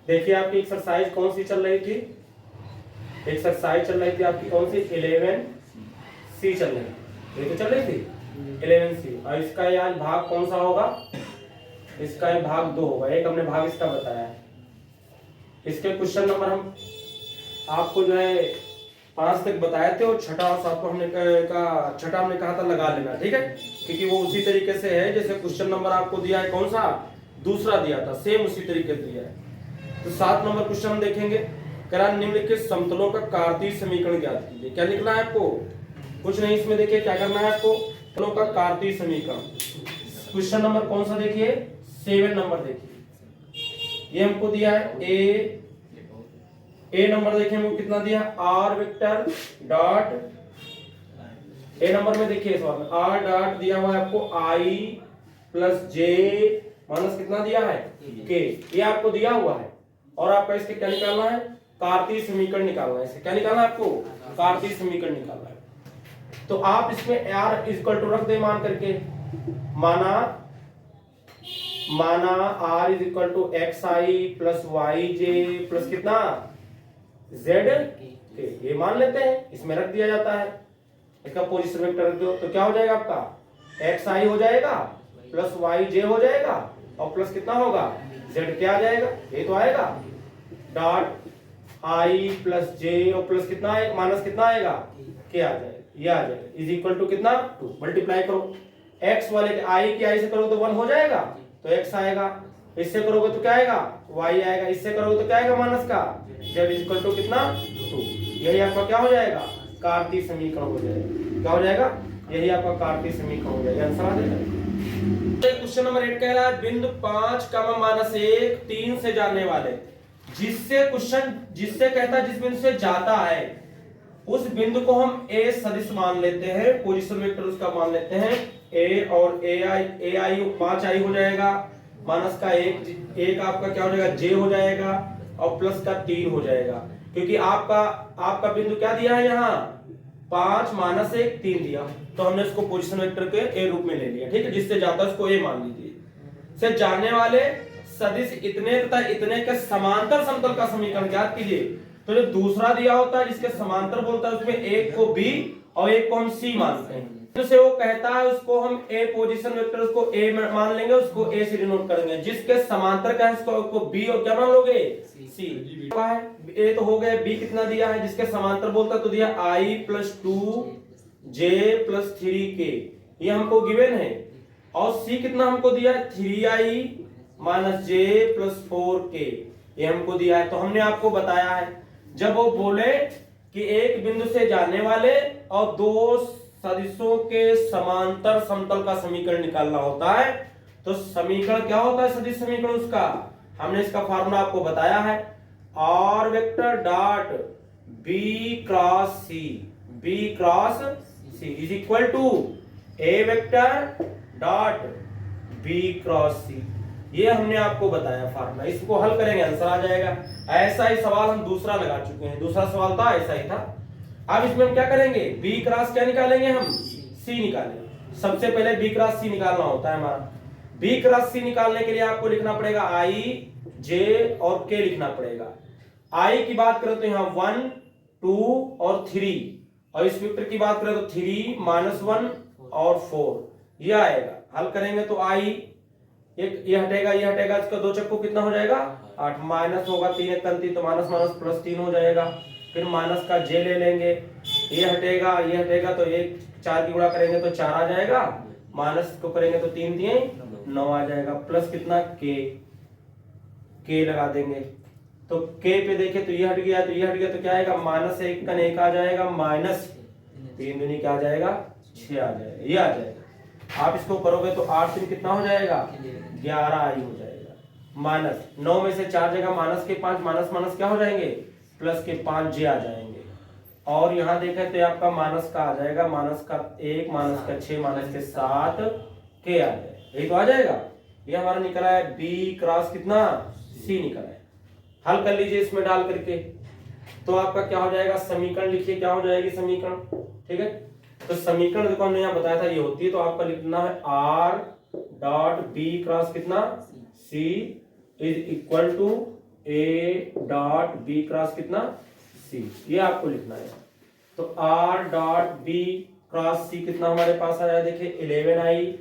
देखिए आपकी एक्सरसाइज कौन सी चल रही थी, एक्सरसाइज चल रही थी आपकी कौन सी, 11C चल रही थी, ये तो चल रही थी 11C। और इसका यार भाग कौन सा होगा, इसका ये भाग 2 होगा, एक हमने भाग इसका बताया है। इसके क्वेश्चन नंबर हम आपको जो है 5 तक बताए थे और छठा और सातवां हमने छठा हमने कहा था लगा लेना, ठीक है, क्योंकि वो उसी तरीके से है जैसे क्वेश्चन नंबर आपको दिया है कौन सा, दूसरा दिया था, सेम उसी तरीके से दिया है। तो 7 नंबर क्वेश्चन हम देखेंगे, करा निम्नलिखित समतलों का कार्तीय समीकरण ज्ञात कीजिए। क्या लिखना है आपको, कुछ नहीं, इसमें देखिए क्या करना है आपको, समतलों का कार्तीय समीकरण। क्वेश्चन नंबर कौन सा देखिए, 7 नंबर देखिए, ये हमको दिया है ए नंबर देखिए हमको कितना दिया, आर वेक्टर डॉट, ए नंबर में देखिए सवाल में आर डॉट दिया हुआ है आपको आई प्लस जे माइनस कितना दिया है के, ये आपको दिया हुआ है। और आपका इसके क्या निकालना है, कार्तीय समीकरण निकालना है। इससे क्या निकालना है आपको, कार्तीय समीकरण निकालना है। तो आप इसमें आर इक्वल टू रख दे मान करके, माना R is equal to X I plus Y J plus कितना जेड के, ये मान लेते हैं, इसमें रख दिया जाता है। इसका पोजीशन वेक्टर रख दो तो क्या हो जाएगा आपका, एक्स आई हो जाएगा प्लस वाई जे हो जाएगा और प्लस कितना होगा जेड क्या आ जाएगा, ये तो आएगा डॉट आई प्लस जे और प्लस कितना आएगा माइनस कितना आएगा के आ जाएगा, ये आ जाएगा इज इक्वल टू कितना 2, मल्टीप्लाई करो एक्स वाले आई के आई से करो तो 1 हो जाएगा तो एक्स आएगा, इससे करोगे तो क्या आएगा y आएगा, इससे करोगे तो क्या आएगा माइनस का z इक्वल टू कितना 2। यही आपका क्या हो जाएगा, कार्तीय समीकरण हो जाएगा। क्या हो जाएगा, यही आपका कार्तीय समीकरण हो जाएगा। आंसर आ जाएगा। क्वेश्चन नंबर 8 कह रहा है बिंदु 5 -1 3 से जाने वाले, जिससे क्वेश्चन जिससे कहता है जिस बिंदु से जाता है उस बिंदु को हम a सदिश मान लेते हैं, पोजीशन वेक्टर उसका मान लेते हैं a और ai 5i हो जाएगा, माइनस का एक आपका क्या हो जाएगा j हो जाएगा और प्लस का 3 हो जाएगा, क्योंकि आपका बिंदु क्या दिया है यहाँ 5 -1 3 दिया, तो हमने इसको पोजीशन वेक्टर के a रूप में ले लिया, ठीक है, जिससे जाता है उसको a मान लीजिए। से जाने वाले सदिश इतने तथा इतने के समांतर समतल का समीकरण ज्ञात कीजिए। तो जो दूसरा दिया होता है जिसके समांतर बोलता है उसमें एक को b और एक को हम c मानते हैं, जिससे वो कहता है उसको हम a पोजीशन वेक्टर उसको a मान लेंगे, उसको a से डिनोट करेंगे, जिसके समांतर का है उसको b और क्या मान लोगे c है। a तो हो गया, b कितना दिया है जिसके समांतर बोलता तो दिया i plus 2j plus 3k, ये हमको गिवन है, और c कितना हमको दिया है 3i minus j plus 4k, ये हमको दिया है। तो हमने आपको बताया है जब वो बोले कि एक बिंदु से जाने वाले और दो सदिशों के समांतर समतल का समीकरण निकालना होता है, तो समीकरण क्या होता है सदिश समीकरण उसका, हमने इसका फार्मूला आपको बताया है, R vector dot B cross C is equal to A vector dot B cross C, ये हमने आपको बताया फार्मूला, इसको हल करेंगे आंसर आ जाएगा। ऐसा ही सवाल हम दूसरा लगा चुके हैं, दूसरा सवाल था ऐसा ही था। अब इसमें हम क्या करेंगे, बी क्रॉस क्या निकालेंगे हम सी निकालेंगे। सबसे पहले बी क्रॉस सी निकालना होता है हमारा। बी क्रॉस सी निकालने के लिए आपको लिखना पड़ेगा आई जे और के लिखना पड़ेगा। आई की बात करें तो यहाँ 1 2 और 3, और इस वेक्टर की बात करें तो 3 -1 और 4, ये आएगा। हल करेंगे तो आई ये हटेगा ये हटेगा, इसका 2 चक्कू कितना हो जाएगा 8, माइनस होगा 3 एक 3 तो माइनस माइनस प्लस 3 हो जाएगा, फिर माइनस का जे ले लेंगे, ये हटेगा तो 1 4 की गुणा करेंगे तो 4 आ जाएगा, माइनस को करेंगे तो 3 3 9 आ जाएगा, प्लस कितना के लगा देंगे, तो के पे देखे तो ये हट गया तो क्या आएगा -1 का 1 आ जाएगा, माइनस 3 दूनी क्या आ जाएगा 6 आ जाएगा, ये आ जाएगा। आप इसको करोगे तो 8 3 कितना हो जाएगा 11 आई हो जाएगा, माइनस 9 में से 4 जगह माइनस के 5 माइनस माइनस क्या हो जाएंगे प्लस के 5 जे आ जाएंगे, और यहाँ देखें तो आपका माइनस का आ जाएगा, माइनस का 1 माइनस का 6 माइनस के 7 के आ जाएगा, यही तो आ जाएगा। ये हमारा निकला है बी क्रॉस कितना सी निकला है। हल कर लीजिए इसमें डाल करके, तो आपका क्या हो जाएगा समीकरण लिखिए, क्या हो जाएगी समीकरण, ठीक है। तो समीकरण देखो हमने यहाँ बताया था ये होती है, तो आपका लिखना है आर डॉट बी क्रॉस कितना C is equal to A dot B cross कितना सी, ये आपको लिखना है। तो R dot B cross C कितना हमारे पास आया, देखिए 11i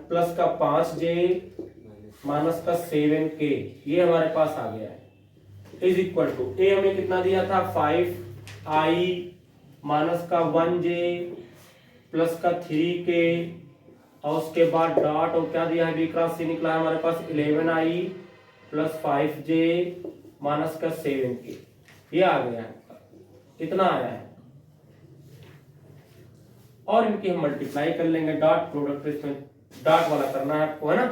प्लस का 5j माइनस का 7k, ये हमारे पास आ गया है, इज इक्वल टू ए हमें कितना दिया था 5i माइनस का 1j प्लस का 3k, और उसके बाद डॉट और क्या दिया है बी क्रॉस सी निकला है हमारे पास 11i प्लस 5j माइनस का 7k, ये आ गया है, इतना आया है। और इनकी हम मल्टीप्लाई कर लेंगे, डॉट प्रोडक्ट इसमें डॉट वाला करना है आपको, है ना,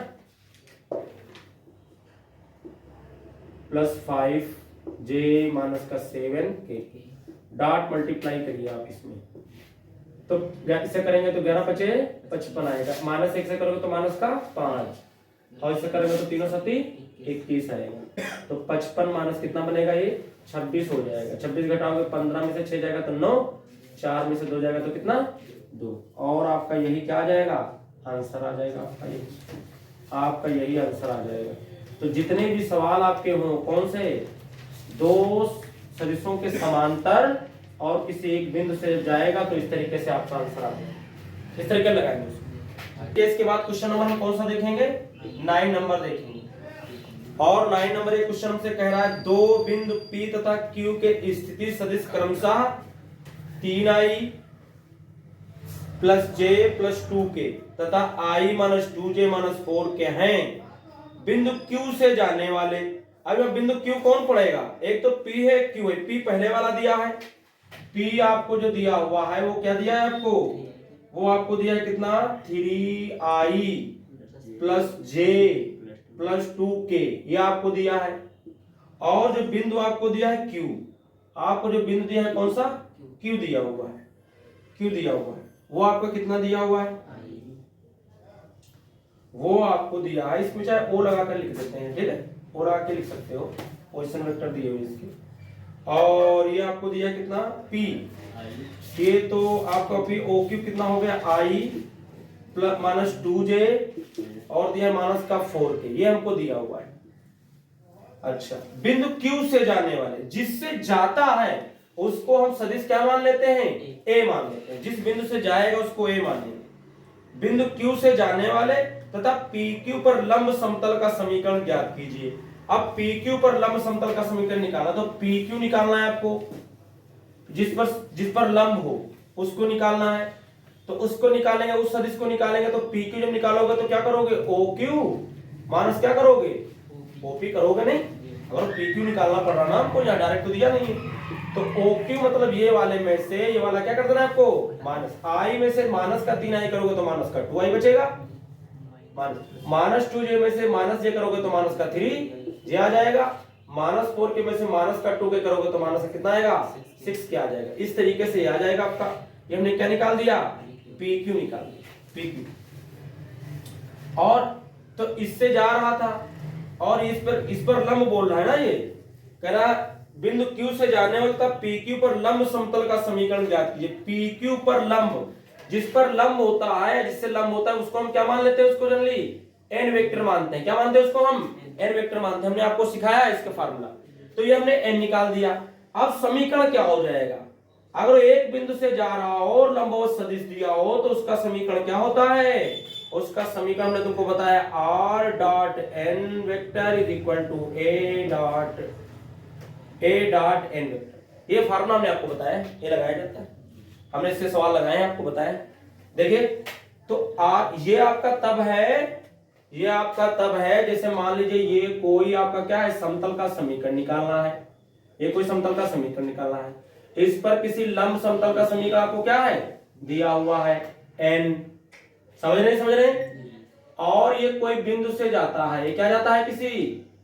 प्लस 5j माइनस का 7k, डॉट मल्टीप्लाई करिए आप इसमें, तो इससे करेंगे तो 11 पचे 55 आएगा, माइनस 1 से करोगे तो माइनस का 5, और इससे करेंगे तो 3 सती 21 आएगा, तो 55 माइनस कितना बनेगा, ये 26 हो जाएगा। 26 घटाओगे 15 में से 6 जाएगा तो 9, 4 में से 2 जाएगा तो कितना 2, और आपका यही क्या आ जाएगा, आंसर आ जाएगा आपका, ये आपका यही आंसर आ जाएगा। तो जितने भी सवाल आपके हों, कौन से, दो सदिशों के समांतर और किसी एक बिंदु से जाएगा, तो इस तरीके से आपका आंसर आ जाएगा, इस तरीके लगाएंगे उसको। इसके बाद क्वेश्चन नंबर हम कौन सा देखेंगे, 9 नंबर देखेंगे। और 9 नंबर एक क्वेश्चन हमसे कह रहा है, दो बिंदु P तथा Q के स्थिति सदिश क्रमशः 3i plus j plus 2k तथा i minus 2j minus 4k हैं। बिंदु Q से जाने वाले, अब बिंदु Q कौन पड़ेगा, एक तो P है, Q है, P पहले वाला दिया है, P आपको जो दिया हुआ है वो क्या दिया है आपको, वो आपको दिया है कितना 3i plus j plus 2k, ये आपको दिया है। और जो बिंदु आपको दिया है Q, आपको जो बिंदु दिया है कौन सा, Q दिया हुआ है, Q दिया हुआ है, वो आपको कितना दिया हुआ है, वो आपको दिया है, इसमें चाहे ओ लगा कर लिख देते हैं, ठीक है, ओ लगा के लिख सकते हो, पोजीशन वेक्टर दिए हुए इसके। और ये आपको दिया है कितना P, ये तो आपका P ओ क्यू कितना हो गया i प्लस माइनस 2j और दिया माइनस का 4k, ये हमको दिया हुआ है। अच्छा, बिंदु Q से जाने वाले, जिससे जाता है उसको हम सदिश क्या मान लेते हैं, a मान लेते हैं, जिस बिंदु से जाएगा उसको a मानेंगे। बिंदु Q से जाने वाले तथा PQ पर लंब समतल का समीकरण ज्ञात कीजिए। अब PQ पर लंब समतल का समीकरण निकाला, तो PQ निकालना है आपको, जिस पर लंब हो उसको निकालना है, तो उसको निकालेंगे, उस सदिश को निकालेंगे, तो PQ जब निकालोगे तो क्या करोगे, OQ माइनस क्या करोगे, OP करोगे नहीं, अगर PQ निकालना पड़ रहा ना हमको, यहाँ डायरेक्ट तो दिया नहीं है, तो OQ मतलब ये वाले में से ये वाला क्या कर देना है आपको, माइनस i में से माइनस का 3i करोगे तो माइनस का 2i बचेगा, माइनस 2j में से माइनस j करोगे तो माइनस का 3j आ जाएगा, माइनस 4k में से माइनस का 2k करोगे तो माइनस का कितना आएगा, 6k आ जाएगा। इस तरीके से आ जाएगा आपका, ये हमने क्या निकाल दिया, PQ निकाल दिया, PQ। और तो इससे जा रहा था और इस पर लंब बोल रहा है ना, ये कह रहा बिंदु Q से जाने वाला था, PQ पर लंब समतल का समीकरण ज्ञात कीजिए। PQ पर लंब, जिस पर लंब होता है, जिससे लंब होता है उसको हम क्या मान लेते हैं, उसको जनरली n वेक्टर मानते हैं। क्या मानते हैं उसको, हम n वेक्टर मानते हैं, हमने आपको सिखाया है इसका फार्मूला। तो ये हमने n निकाल दिया। अब समीकरण क्या हो जाएगा, अगर एक बिंदु से जा रहा हो और लंबवत सदिश दिया हो तो उसका समीकरण क्या होता है, उसका समीकरण हमने तुमको बताया r dot n vector is equal to a dot n vector. ये फार्मूला हमने आपको बताया, ये लगाया जाता है, हमने इससे सवाल लगाए हैं, आपको बताया। देखिए तो ये आपका तब है, ये आपका तब है जैसे मान लीजिए ये कोई आपका क्या है, समतल का समीकरण निकालना है, ये कोई समतल का समीकरण निकालना है, इस पर किसी लंब समतल का समीकरण आपको क्या है दिया हुआ है n, समझ रहे, और ये कोई बिंदु से जाता है, ये क्या जाता है किसी,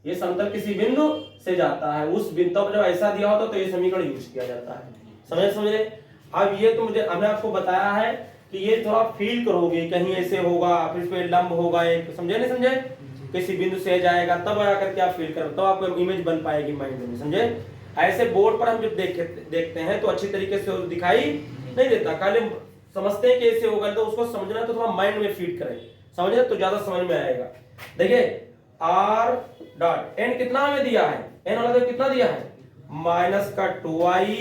ये समतल किसी बिंदु से जाता है, उस बिंदु पर जब ऐसा दिया होता तो ये समीकरण यूज किया जाता है, समझ रहे। अब ये तो हमने आपको बताया है कि ये थोड़ा फील करोगे, कहीं ऐसे होगा फिर इस पे लंब होगा एक, समझे नहीं समझे, किसी बिंदु से जाएगा तब आकर के आप फील करो, तब आपको इमेज बन पाएगी माइंड में, समझे। ऐसे बोर्ड पर हम जब देखते हैं तो अच्छी तरीके से दिखाई नहीं देता, खाली समझते हैं कि ऐसे होगा, तो उसको समझना तो थोड़ा माइंड में फीड करें, समझे तो ज्यादा समझ में आएगा। देखिए r डॉट एन कितना हमें दिया है, एन वाला तो कितना दिया है, माइनस का 2i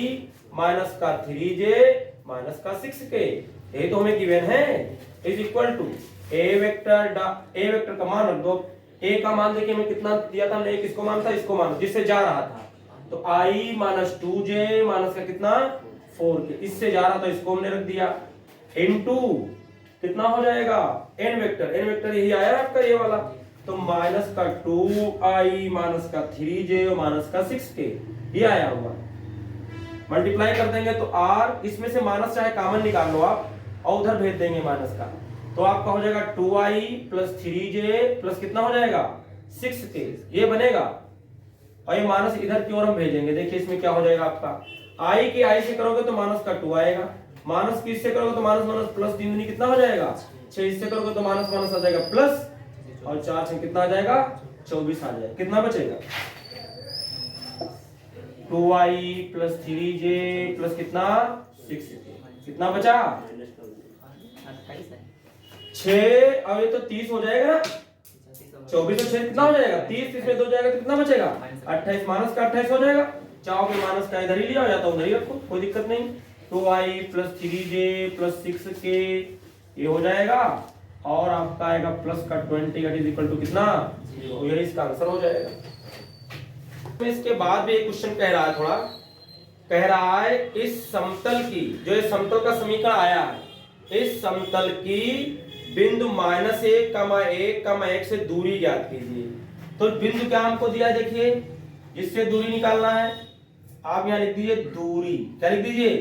माइनस का 3j माइनस का 6k, ये तो हमें गिवन है, is equal to A vector का मान रख दो, ए का मान देखिए मैं कितना दिया था, हमने किसको मान था, इसको मान जिससे जा रहा था, तो i माइनस 2j माइनस का कितना 4k, इससे जा रहा था इसको हमने रख दिया, इनटू कितना हो जाएगा n वेक्टर यही आया आपका ये वाला, तो माइनस का 2i माइनस का 3j माइनस का 6k ये आया हुआ, मल्टीप्लाई कर देंगे तो r, इसमें से माइनस चाहे कॉमन निकाल लो आप और उधर भेज देंगे माइनस का, तो आपका हो जाएगा 2i प्लस 3j प्लस कितना हो जाएगा 6k, ये बनेगा, और ये माइनस इधर की ओर हम भेजेंगे, देखिए इसमें क्या हो जाएगा आपका, i की i से करोगे तो माइनस का 2 आएगा, माइनस की इससे करोगे तो माइनस माइनस प्लस 3 दूनी कितना हो जाएगा 6, इससे करोगे तो माइनस माइनस आ जाएगा प्लस, और 4 से कितना आ जाएगा 24 आ जाएगा, कितना बचेगा 2i प्लस 3j प्लस कितना 6k, कितना बचा 6, अब ये तो 30 हो जाएगा ना, 24 और 6 कितना हो जाएगा 30, इसमें 2 जाएगा तो कितना बचेगा 28, माइनस का 28 हो जाएगा, चाहो कि माइनस का इधर ही लिया हो जाता उधर ही रखो, कोई दिक्कत नहीं, 2i plus 3j plus 6k ये हो जाएगा, और आपका आएगा प्लस का 20 इज इक्वल टू कितना 0, यही इसका आंसर हो जाएगा। इसके बाद भी एक क्वेश्चन कह रहा है, थोड़ा कह रहा है इस समतल की, जो ये समतल का समीकरण आया है, इस समतल की बिंदु माइनस 1,1,1 से दूरी ज्ञात कीजिए, तो बिंदु क्या हमको दिया है, देखिए इससे दूरी निकालना है, आप यहाँ लिख दीजिए दूरी, क्या लिख दीजिए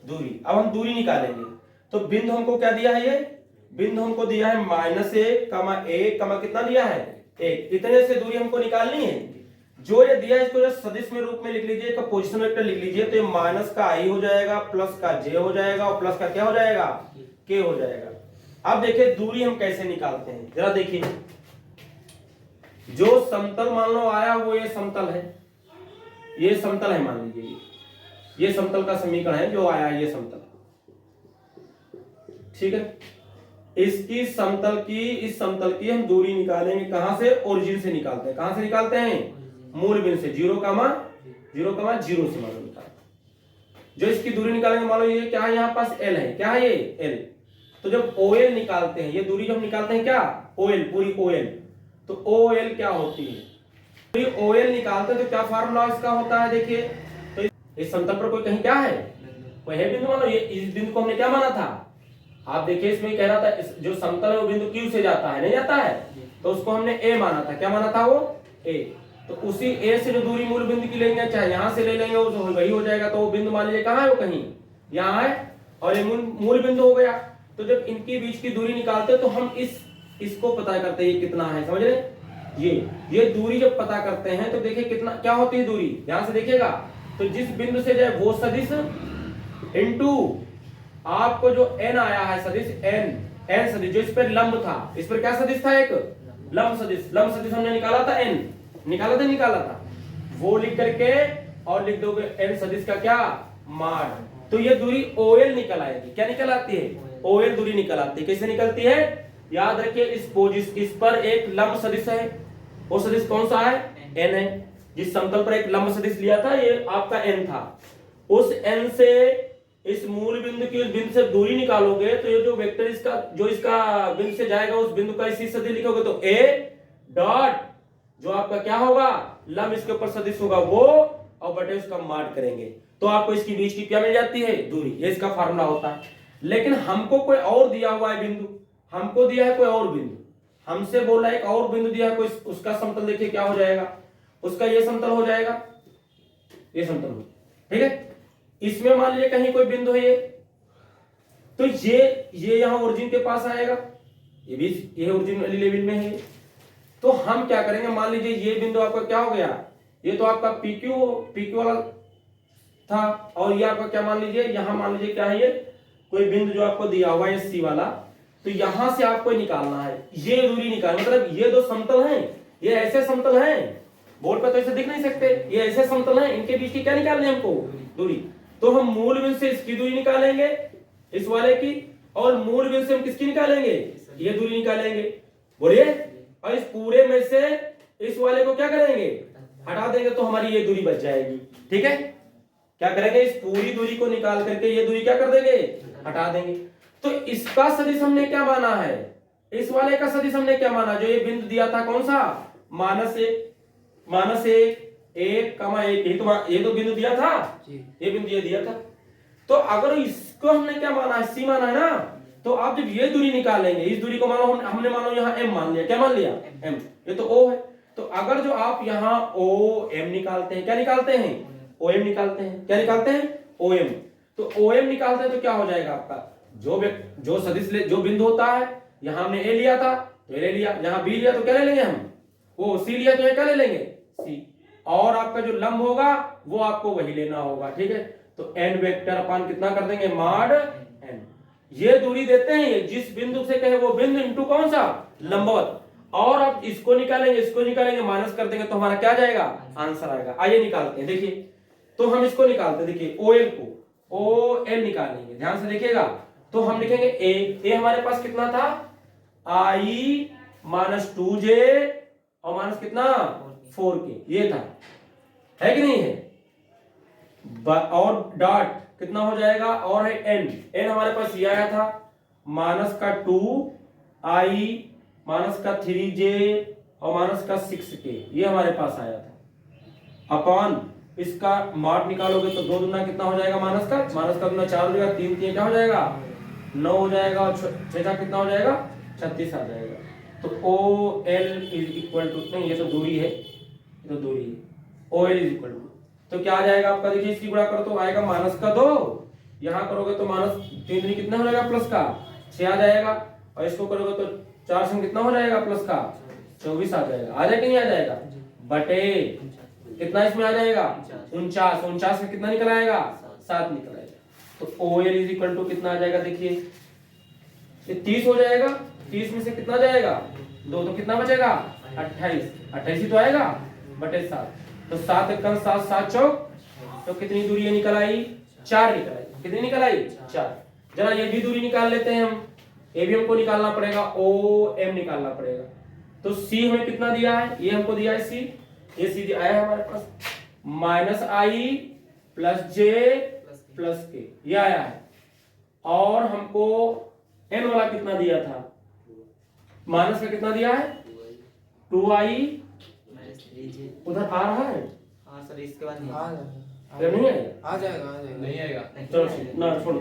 दूरी, अब हम दूरी निकालेंगे, तो बिंदु हमको क्या दिया है, ये बिंदु हमको दिया है -1,1, कितना दिया है 1, इतने से दूरी हमको निकालनी है, जो ये दिया है इसको जो सदिश में रूप में लिख लीजिए, इसका पोजीशन वेक्टर लिख लीजिए, तो ये माइनस का i हो जाएगा प्लस का j हो जाएगा और प्लस का क्या हो जाएगा k हो जाएगा। अब देखिए दूरी हम कैसे निकालते हैं, जरा देखिए, जो समतल मान लो आया वो ये समतल है, ये समतल है मान लीजिए, ये समतल का समीकरण है जो आया है, ये समतल, ठीक है, इसकी समतल की, इस समतल की हम दूरी निकालेंगे, कहां से, ओरिजिन से निकालते हैं, कहां से निकालते हैं मूल बिंदु से, 0,0 से मान लो निकालते, जो इसकी दूरी निकालेंगे, मान लो ये क्या है, यहाँ पास l है, क्या है ये l, तो जब OL निकालते हैं, ये दूरी जो हम निकालते हैं क्या OL, पूरी OL, तो OL क्या होती है, पूरी OL निकालते हैं तो क्या फार्मूला इसका होता है, देखिए तो इस समतल पर कोई कहीं क्या है, कोई है बिंदु, मान लो ये इस बिंदु को हमने क्या माना था, आप देखिए इसमें कह रहा था जो समतल है वो बिंदु Q से जाता है, नहीं जाता है, तो उसको हमने A माना था, क्या माना था वो A, तो उसी A से जो दूरी मूल बिंदु की लेंगे, चाहे यहां से ले लेंगे वो वही हो जाएगा, तो वो बिंदु मान लीजिए कहां है, वो कहीं यहाँ है, और ये मूल बिंदु हो गया, तो जब इनके बीच की दूरी निकालते हैं तो हम इसको पता करते हैं ये कितना है, समझ रहे, ये दूरी जब पता करते हैं तो देखिए कितना क्या होती है दूरी, ध्यान से देखिएगा, तो जिस बिंदु से जाए वो सदिश इनटू आपको जो n आया है सदिश, n सदिश जो इस पर लंब था, इस पर क्या सदिश था, एक लंब सदिश हमने निकाला था, n निकाला था, वो लिख करके और लिख दोगे n सदिश का क्या मान, तो ये दूरी OL निकल आएगी, क्या निकल आती है OL दूरी निकल आती है, कैसे निकलती है, याद रखिए इस पर एक लंब सदिश है, वो सदिश कौन सा है n है, जिस समतल पर एक लंब सदिश लिया था ये आपका n था, उस n से इस मूल बिंदु की उस बिंदु से दूरी निकालोगे, तो ये जो वेक्टर इसका जो इसका बिंदु से जाएगा उस बिंदु का इसी सदिश लिखोगे, तो a डॉट जो आपका क्या होगा लंब इसके ऊपर सदिश होगा वो, और बटे उसका मार्क करेंगे, तो आपको इसकी बीच की क्या मिल जाती है दूरी, ये इसका फार्मूला होता है। लेकिन हमको कोई और दिया हुआ है बिंदु, हमको दिया है कोई और बिंदु, हमसे बोल रहा है एक और बिंदु दिया है कोई, उसका समतल देखिए क्या हो जाएगा, उसका ये समतल हो जाएगा, ये समतल हो, ठीक है, इसमें मान लीजिए कहीं कोई बिंदु है ये, तो ये यहां ओरिजिन के पास आएगा, ये भी ये ओरिजिन वाली लेवल में है, तो हम क्या करेंगे, मान लीजिए ये बिंदु आपका क्या हो गया, ये तो आपका PQ वाला था, और ये आपका क्या मान लीजिए, यहां मान लीजिए क्या है, ये कोई बिंदु जो आपको दिया हुआ है C वाला, तो यहां से आपको निकालना है, ये दूरी निकालना, मतलब ये दो समतल हैं, ये ऐसे समतल हैं, बोर्ड पर तो ऐसे दिख नहीं सकते, ये ऐसे समतल हैं, इनके बीच की क्या निकालनी है हमको दूरी, तो हम मूल बिंदु से इसकी दूरी निकालेंगे इस वाले की, और मूल बिंदु से हम किसकी निकालेंगे, ये दूरी निकालेंगे, बोलिए, और इस पूरे में से इस वाले को क्या करेंगे, हटा देंगे, तो हमारी ये दूरी बच जाएगी। ठीक है, क्या करेंगे, इस पूरी दूरी को निकाल करके ये दूरी क्या कर देंगे, हटा देंगे। तो इसका सदिश हमने क्या माना है, इस वाले का सदिश हमने क्या माना, जो ये बिंदु दिया था कौन सा, -1 1, ये तो बिंदु दिया था, ये बिंदु ये दिया था। तो अगर इसको हमने क्या माना है, सी माना है ना, तो आप जब ये दूरी निकालेंगे, इस दूरी को मानो हमने मानो यहाँ m मान लिया, क्या मान लिया, m, ये तो o है। तो अगर जो आप यहाँ OM निकालते हैं, क्या निकालते हैं, OM निकालते हैं, क्या निकालते हैं, OM। तो OM निकालते हैं तो क्या हो जाएगा आपका, जो सदिश जो बिंदु होता है, यहाँ हमने A लिया था तो A ले लिया, यहाँ B लिया तो क्या ले लेंगे हम, वो C लिया तो ये क्या ले लेंगे, C, और आपका जो लंब होगा वो आपको वही लेना होगा। ठीक है, तो n वेक्टर अपान कितना कर देंगे, मॉड n। ये दूरी देते हैं, जिस बिंदु से कहे वो बिंदु इनटू कौन सा, लंबवत, और आप इसको निकालेंगे माइनस कर देंगे तो हमारा क्या जाएगा, आंसर आएगा। आइए निकालते हैं, देखिए, तो हम इसको निकालते हैं, देखिए OL को OL निकालेंगे, ध्यान से देखिएगा। तो हम लिखेंगे A हमारे पास कितना था, I -2j और माइनस कितना 4k, ये था, है कि नहीं है, और डॉट कितना हो जाएगा, और है n हमारे पास ये आया था, -2i -3j और -6k, ये हमारे पास आया था, अपॉन इसका मॉड निकालोगे तो 2 दूना कितना हो जाएगा, माइनस का दूना 4 हो जाएगा, 3 3 क्या हो जाएगा, 9 हो जाएगा, और 6 कितना हो जाएगा, 36 आ जाएगा। तो OL इज इक्वल टू, नहीं ये तो दूरी है, ये तो दूरी है, OL इज इक्वल टू, तो क्या आ जाएगा आपका, देखिए इसकी गुणा करो तो आएगा -2, यहाँ करोगे तो -3 3 कितना हो जाएगा, +6 आ जाएगा, और इसको करोगे तो 4 से कितना हो जाएगा, +24 आ जाएगा। आ जाएगा नहीं आ जाएगा, बटे कितना इसमें आ जाएगा, 49 में कितना निकल आएगा, 7 निकल आएगा। तो OL इज इक्वल टू कितना आ जाएगा, देखिए ये 30 हो जाएगा, 30 में से कितना जाएगा, 2, तो कितना बचेगा, 28 ही तो आएगा, बटे 7, तो 7 एकम 7 7 चौक, तो कितनी दूरी ये निकल आई, 4 निकल आई, कितनी निकल आई, 4। जरा ये भी दूरी निकाल लेते हैं हम, ये भी हमको निकालना पड़ेगा, OM निकालना पड़ेगा। तो C हमें कितना दिया है, ये हमको दिया है C, ये सीधे आया है हमारे पास, -i + j + k, ये आया है, और हमको n वाला कितना दिया था, माइनस का कितना दिया है, 2i, उधर आ रहा है, हाँ सर, इसके बाद नहीं नहीं आएगा, आ जाएगा नहीं आएगा, चलो ना छोड़ो।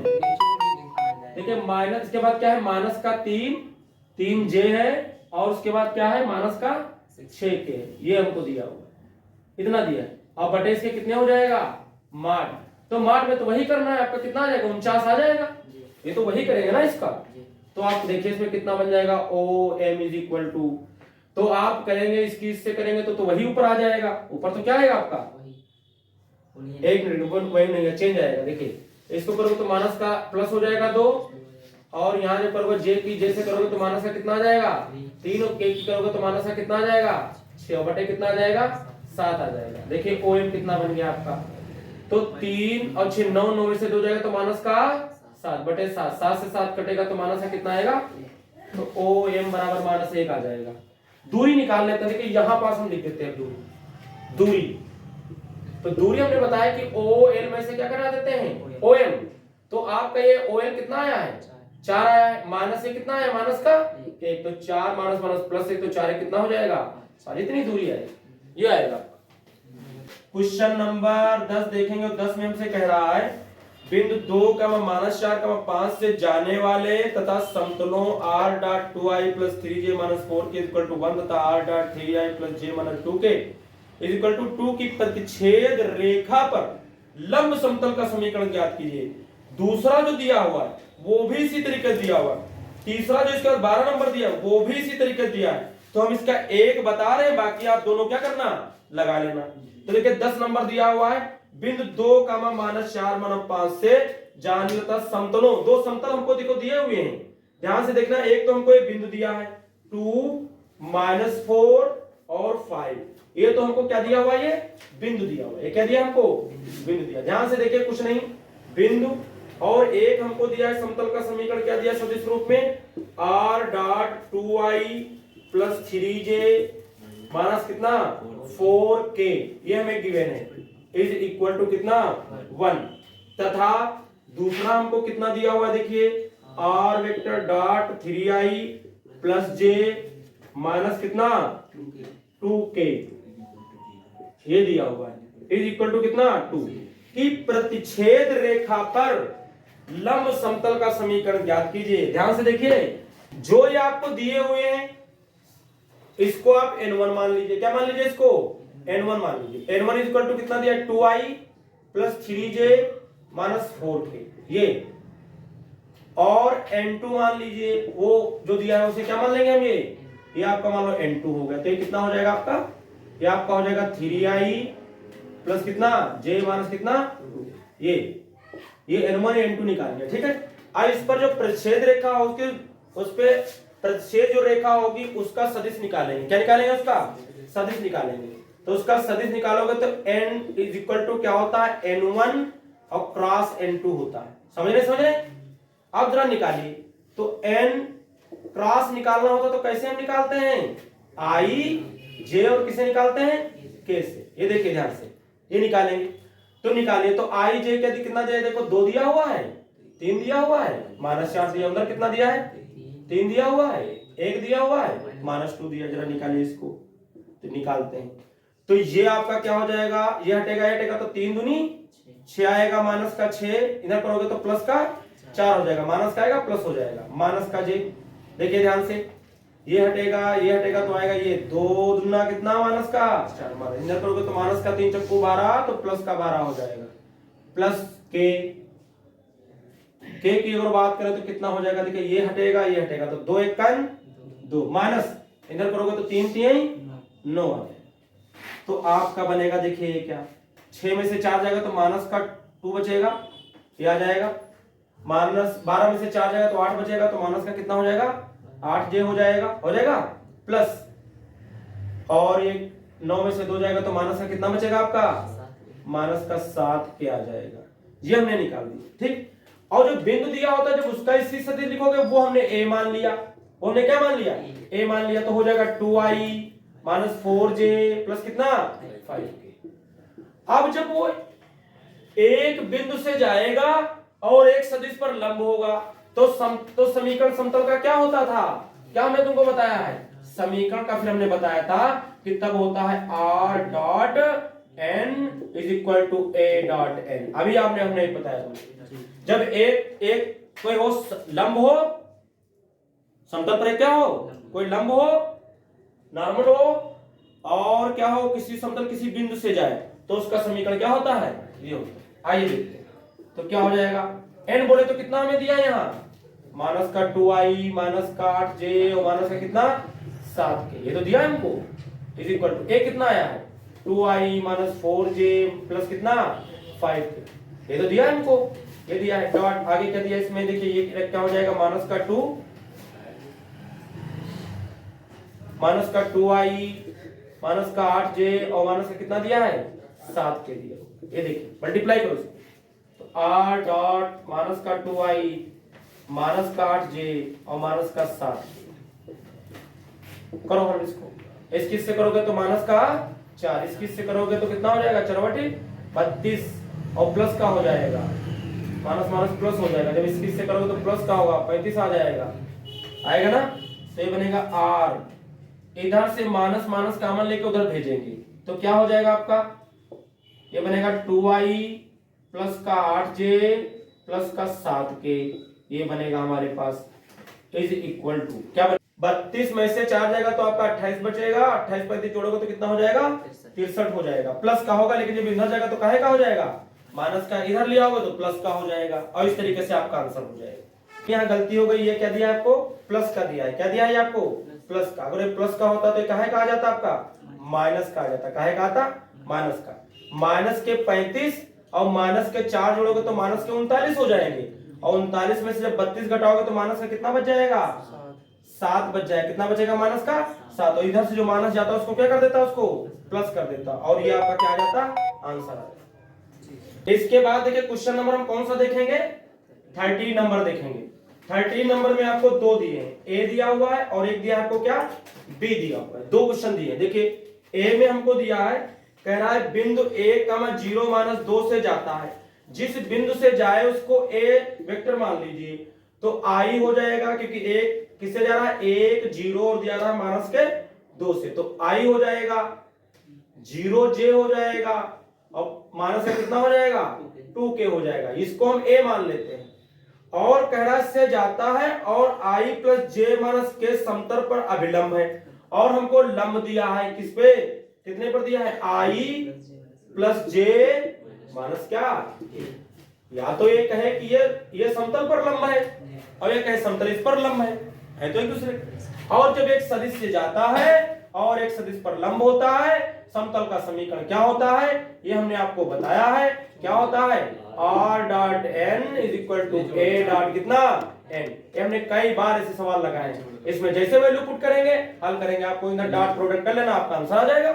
देखिए माइनस के बाद क्या है, -3j है, और उसके बाद क्या है, -6k, ये हमको दिया हुआ, इतना दिया है, और बटे इसके कितने हो जाएगा, मॉड, तो मॉड में तो वही करना है आपका, कितना आ जाएगा, 49 आ जाएगा, ये तो वही करेंगे ना इसका। तो आप देखिए इसमें कितना बन जाएगा, OM इज इक्वल टू, तो आप करेंगे इसकी इससे करेंगे तो वही ऊपर आ जाएगा, ऊपर तो क्या आएगा आपका, एक मिनट वही नहीं चेंज आएगा, देखिए इसको करोगे तो माइनस का प्लस हो जाएगा 2, और यहाँ जो करोगे जे की जे से करोगे तो माइनस का कितना आ जाएगा, 3, और के की करोगे तो माइनस का कितना आ जाएगा, 6 बटे कितना आ जाएगा, 7 आ जाएगा। देखिए OM कितना बन गया आपका, तो 3 और 6 9 9 में से 2 जाएगा तो माइनस का 7 बटे 7, 7 से 7 कटेगा तो माइनस का कितना आएगा, तो OM बराबर -1 आ जाएगा। दूरी निकाल लेते हैं, देखिए यहाँ पास हम लिख देते हैं दूरी, तो दूरी हमने बताया कि OL में से क्या करा देते हैं, OM, तो आपका ये OL कितना आया है, 4 आया है, माइनस से कितना आया, माइनस का 1, तो 4 माइनस माइनस प्लस 1 तो 4 कितना हो जाएगा, सारी इतनी दूरी है, ये आएगा। क्वेश्चन नंबर 10 देखेंगे, 10 में हमसे कह रहा है बिंदु 2, -4, 5 से जाने वाले तथा समतलों r.2i + 3j - 4k = 1 तथा r.3i + j - 2k = 2 की प्रतिच्छेद रेखा पर लंब समतल का समीकरण ज्ञात कीजिए। दूसरा जो दिया हुआ है वो भी इसी तरीके से दिया हुआ है, तीसरा जो इसका 12 नंबर दिया वो भी इसी तरीके से दिया है, तो हम इसका एक बता रहे हैं, बाकी आप दोनों क्या करना, लगा लेना। तो देखिए 10 नंबर दिया हुआ है, बिंदु 2, -4, -5 से जाने तथा समतलों, 2 समतल हमको देखो दिए हुए हैं, ध्यान से देखना, एक तो हमको एक बिंदु दिया है 2, -4 और 5, ये तो हमको क्या दिया हुआ है, ये बिंदु दिया हुआ है, ये क्या दिया हमको, बिंदु दिया। ध्यान से देखिए, कुछ नहीं, बिंदु, और एक हमको दिया है समतल का समीकरण, क्या दिया सदिश रूप में, r.2i + 3j माइनस कितना 4k, ये हमें गिवन है, इज इक्वल टू कितना 1। तथा दूसरा हमको कितना दिया हुआ है देखिए, r vector dot 3i plus j minus कितना 2k, ये दिया हुआ है, इज इक्वल टू कितना 2, कि प्रतिच्छेद रेखा पर लंब समतल का समीकरण ज्ञात कीजिए। ध्यान से देखिए, जो ये आपको दिए हुए हैं इसको आप n1 मान लीजिए। क्या मान लीजिए इसको? n1 मान लीजिए। n1 इक्वल टू कितना दिया 2i plus 3j minus 4k, ये। और n2 मान लीजिए, वो जो दिया है उसे क्या मान लेंगे हम, ये आपका मान लो n2 हो गया, तो ये कितना हो जाएगा आपका, ये आपका हो जाएगा 3i प्लस कितना j माइनस कितना 2, ये n1 n2 निकालेंगे। ठीक है, अब इस पर जो प्रतिच्छेद रेखा होगी उस पे प्रतिच्छेद जो रेखा होगी उसका सदिश निकालेंगे। क्या निकालेंगे? उसका सदिश निकालेंगे। तो उसका सदिश निकालोगे तो n इज इक्वल टू क्या होता है n1 और क्रॉस n2 होता है। समझ रहे? अब जरा निकालिए, तो n क्रॉस निकालना होता तो कैसे हम निकालते हैं, i j और किसे निकालते हैं k से। ये देखिए ध्यान से, ये निकालेंगे तो निकालिए, तो i j क्या कितना दिया है, देखो 2 दिया हुआ है, 3 दिया हुआ है, माइनस 4 दिया, अंदर कितना दिया है 3 दिया हुआ है, 1 दिया हुआ है, माइनस 2 दिया। जरा निकालिए इसको, तो निकालते हैं, तो ये आपका क्या हो जाएगा, ये हटेगा तो 3 दूनी 6 आएगा, माइनस का 6 इधर करोगे तो प्लस का 4 हो जाएगा, माइनस का आएगा प्लस हो जाएगा, माइनस का j। देखिए ध्यान से, ये हटेगा तो आएगा ये 2 दूना कितना माइनस का 4, माइनस इधर करोगे तो माइनस का 3 चक्कू 12 तो प्लस का 12 हो जाएगा, प्लस k की अगर बात करें तो कितना हो जाएगा, देखिए ये हटेगा तो 2 1 2 माइनस इधर करोगे तो 3 3 9 आ जाएगा। तो आपका बनेगा, देखिए ये क्या, 6 में से 4 जाएगा तो माइनस का 2 बचेगा, ये आ जाएगा, माइनस 12 में से 4 जाएगा तो 8 बचेगा, तो माइनस का कितना हो जाएगा 8j हो जाएगा, प्लस और ये 9 में से 2 जाएगा तो माइनस का कितना बचेगा आपका, माइनस का 7k आ जाएगा। ये हमने निकाल दिया। ठीक, और जो बिंदु दिया होता है जब उसका इसी सदिश लिखोगे वो हमने a मान लिया, वो हमने क्या मान लिया a मान लिया, तो हो जाएगा 2i माइनस 4j प्लस कितना 5k। अब जब वो एक बिंदु से जाएगा और एक सदिश पर लंब होगा तो समीकरण समतल का क्या होता था, क्या हमने तुमको बताया है, समीकरण का फिर हमने बताया था कि तब होता है r dot n is equal to a dot n। अभी आपने हमने बताया तुमको, जब एक कोई हो लंब हो, समतल पर क्या हो, कोई लंब हो, नॉर्मल हो, और क्या हो किसी समतल किसी बिंदु से जाए तो उसका समीकरण क्या होता है, ये होता है। आइए देखते हैं, तो क्या हो जाएगा, n बोले तो कितना हमें दिया यहाँ, माइनस का 2i माइनस का 8j और माइनस का कितना 7k, ये तो दिया हमको, इज इक्वल टू a कितना आया है 2i माइनस 4j प्लस कितना 5k, ये तो दिया हमको, ये दिया है। डॉट आगे क्या दिया इसमें, देखिए ये क्या हो जाएगा, माइनस का 2i माइनस का 8j और माइनस का कितना दिया है 7k दिया। ये देखिए मल्टीप्लाई करो इसको, तो r डॉट माइनस का 2i माइनस का 8j और माइनस का 7k करो हम इसको, इस किस से करोगे तो माइनस का 4, इस किस से करोगे तो कितना हो जाएगा 32 और प्लस का हो जाएगा, माइनस माइनस प्लस हो जाएगा, जब इस किस से करोगे तो प्लस का होगा 35 आ जाएगा, आएगा ना, तो ये बनेगा r, इधर से माइनस माइनस कॉमन लेके उधर भेजेंगे तो क्या हो जाएगा आपका, ये बनेगा 2i प्लस का 8j प्लस का 7k, ये बनेगा हमारे पास इज इक्वल टू क्या 32 में से 4 जाएगा तो आपका 28 बचेगा, 28 पर जोड़ोगे तो कितना हो जाएगा 63 हो जाएगा, प्लस का होगा, लेकिन जब इधर जाएगा तो काहे का हो जाएगा, माइनस का, इधर लिया होगा तो प्लस का हो जाएगा, और इस तरीके से आपका आंसर हो जाएगा। यहाँ गलती हो गई, ये क्या दिया आपको प्लस का दिया है, क्या दिया है आपको प्लस का, अगर ये प्लस का होता तो काहे का आ जाता आपका माइनस का आ जाता, काहे का आता माइनस का, माइनस के 35 और माइनस के 4 जोड़ोगे तो माइनस के 39 हो जाएंगे, और 39 में से जब 32 घटाओगे तो माइनस का कितना बच जाएगा 7 बच जाएगा, कितना बचेगा माइनस का 7, और इधर से जो माइनस जाता है उसको क्या कर देता है, उसको प्लस कर देता, और ये आपका क्या आ जाता आंसर आ जाता। इसके बाद देखिए क्वेश्चन नंबर हम कौन सा देखेंगे 30 नंबर देखेंगे। 13 नंबर में आपको दो दिए हैं, ए दिया हुआ है और एक दिया है आपको क्या, बी दिया हुआ है। दो क्वेश्चन दिए हैं। देखिए ए में हमको दिया है, कह रहा है बिंदु ए 0 - 2 से जाता है, जिस बिंदु से जाए उसको ए वेक्टर मान लीजिए, तो आई हो जाएगा, क्योंकि एक किससे जा रहा है, 1 0 और दिया रहा है -2 से, तो आई हो जाएगा, 0 जे हो जाएगा और माइनस का कितना हो जाएगा, 2k हो जाएगा। इसको हम ए मान लेते हैं। और कह रहा से जाता है और i + j - k समतल पर अभिलंब है, और हमको लंब दिया है किस पे, कितने पर दिया है, i + j - क्या, या तो ये कहे कि ये समतल पर लंब है और ये कहे समतल इस पर लंब है तो एक दूसरे। और जब एक सदिश से जाता है और एक सदिश पर लंब होता है, समतल का समीकरण क्या होता है, ये हमने आपको बताया है, क्या होता है, r.n = a. कितना n। ये हमने कई बार ऐसे सवाल लगाए हैं, इसमें जैसे वैल्यू पुट करेंगे, हल करेंगे, आपको इधर डॉट प्रोडक्ट कर लेना, आपका आंसर आ जाएगा।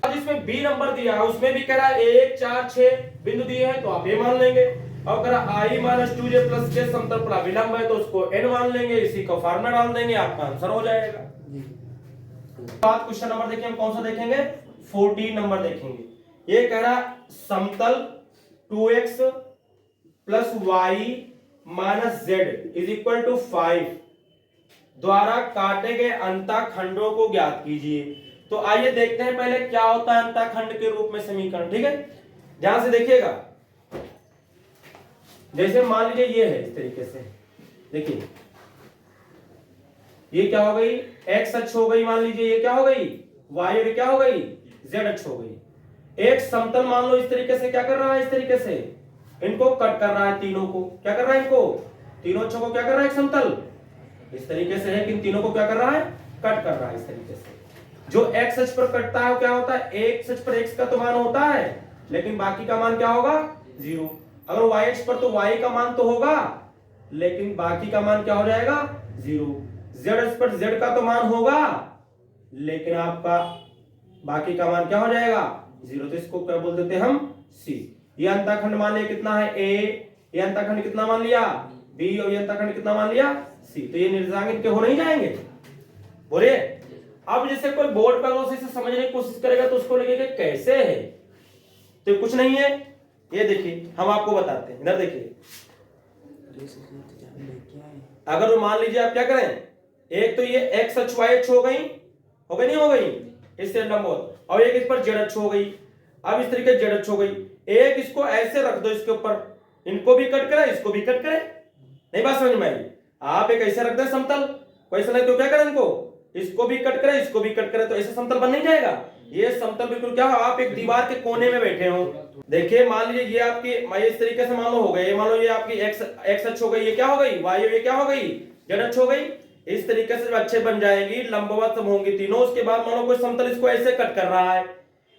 अब इसमें बी नंबर दिया है, उसमें भी कह रहा है 1 4 6 बिंदु दिए हैं, तो आप ये मान लेंगे। अब कह रहा i - 2j + k समतल पर अभिलंब है, तो उसको n मान लेंगे, इसी को फार्मूला डाल देंगे, आपका आंसर हो जाएगा। बात क्वेश्चन नंबर देखिए, हम कौन सा देखेंगे, 14 नंबर देखेंगे। ये कह रहा समतल 2x + y - z = 5 द्वारा काटे गए अंतःखंडों को ज्ञात कीजिए। तो आइए देखते हैं पहले क्या होता है अंतःखंड के रूप में समीकरण, ठीक है। ध्यान से देखिएगा, जैसे मान लीजिए ये है, इस तरीके से देखिए, ये क्या हो गई, x अक्ष हो गई, मान लीजिए ये क्या हो गई, y, और क्या हो गई, z अक्ष हो गई। एक समतल मान लो इस तरीके से, क्या कर रहा है, इस तरीके से इनको कट कर रहा है, तीनों को क्या कर रहा है, इनको तीनों अक्षों को क्या कर रहा है, एक समतल इस तरीके से है कि इन तीनों को क्या कर रहा है, कट कर रहा है इस तरीके से। जो x अक्ष पर कटता है वो क्या होता है, एक अक्ष पर x का तो मान होता है, लेकिन बाकी का मान क्या होगा, 0। अगर y अक्ष पर तो y का मान तो होगा, लेकिन बाकी का मान क्या हो जाएगा, 0। z अक्ष पर z का तो मान होगा, लेकिन आपका बाकी का मान क्या हो जाएगा, 0। तो इसको क्या बोल देते हैं हम, c। ये अंतःखंड मान लिया कितना है, a, ये अंतःखंड कितना मान लिया, b, और ये अंतःखंड कितना मान लिया, c। तो ये निर्देशांक के हो नहीं जाएंगे, बोलिए। अब जैसे कोई बोर्ड पर उसी से समझने की कोशिश करेगा तो उसको लगेगा कैसे है, तो कुछ नहीं है। ये देखिए हम आपको बताते हैं, इधर देखिए, अगर तो मान लीजिए आप क्या करें, एक तो ये x अक्ष y अक्ष हो गई, नहीं हो गई, इससे लंबवत, और एक इस पर z अक्ष हो गई। अब इस तरीके z अक्ष हो गई, एक इसको ऐसे रख दो, इसके ऊपर इनको भी कट करे, इसको भी कट करे, नहीं बात समझ में आई। आप एक ऐसे रख दे समतल, कोई ऐसा नहीं तो क्या करें, इनको इसको भी कट करे, इसको भी कट करे, तो ऐसे समतल बन नहीं जाएगा। ये समतल बिल्कुल क्या हो, आप एक दीवार के कोने में बैठे हो, देखिए मान लीजिए ये आपकी, इस तरीके से मान लो हो गए, मान लो ये आपकी x अक्ष हो गई, ये क्या हो गई, y, ये क्या हो गई, z अक्ष हो गई। इस तरीके से जब अच्छे बन जाएगी, लंबवत होंगी तीनों, उसके बाद मान लो कोई समतल इसको ऐसे कट कर रहा है,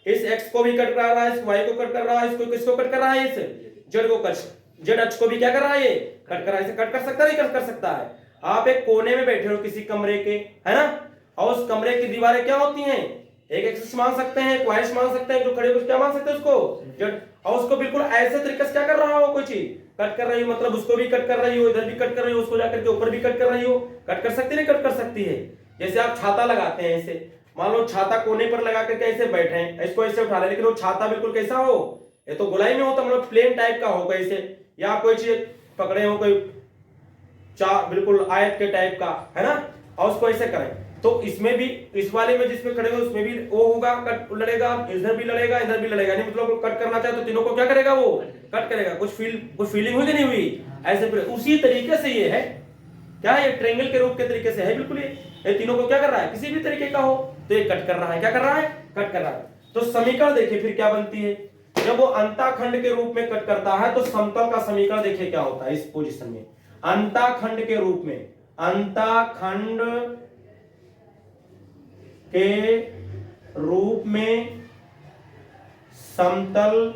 इस x को भी कट कर रहा है, इस y को कट कर रहा है, इसको किसको कट कर रहा है, इस z को कट, z अक्ष को भी क्या कर रहा है, ये कट कर रहा है। इसे कट कर सकता है, नहीं कर सकता है। आप एक कोने में बैठे हो किसी कमरे के, है ना, और उस कमरे की दीवारें क्या होती हैं, एक एक्सिस मान सकते हैं, एक वाई मान सकते हैं, जो खड़े कुछ क्या मान सकते हैं उसको, जेड, और उसको बिल्कुल ऐसे तरीके से क्या कर रहा हो, कोई चीज कट कर रही हो, मतलब उसको भी कट कर रही हो, इधर भी कट कर रही हो, उसको जाकर के ऊपर भी कट कर रही हो, कट कर सकती नहीं, कट कर सकती है। जैसे आप छाता लगाते हैं ऐसे, मान लो छाता कोने पर लगा करके ऐसे बैठे हैं, इसको ऐसे उठा ले, लेकिन वो छाता बिल्कुल कैसा हो, ये तो गोलाई में होता, मतलब प्लेन टाइप का हो कैसे, या कोई चीज पकड़े हो, कोई बिल्कुल आयत के टाइप का, है ना, और उसको ऐसे करें। तो इसमें भी, इस वाले में जिसमें खड़े हो उसमें भी वो होगा, कट लड़ेगा, इधर भी लड़ेगा, इधर भी लड़ेगा, नहीं मतलब कट करना चाहे तो तीनों को क्या करेगा, वो कट करेगा। कुछ फीलिंग हुई कि नहीं हुई, ऐसे उसी तरीके से ये है, क्या है, ये ट्रायंगल के रूप के तरीके से है बिल्कुल। ये तीनों को क्या कर रहा है, किसी भी तरीके का हो तो ये कट कर रहा है, क्या कर रहा है, कट कर रहा है। तो समीकरण देखिए फिर क्या बनती है, जब वो अंतःखंड के रूप में कट करता है तो समतल का समीकरण देखिए क्या होता है इस पोजीशन में, अंतःखंड के रूप में, अंतःखंड के रूप में समतल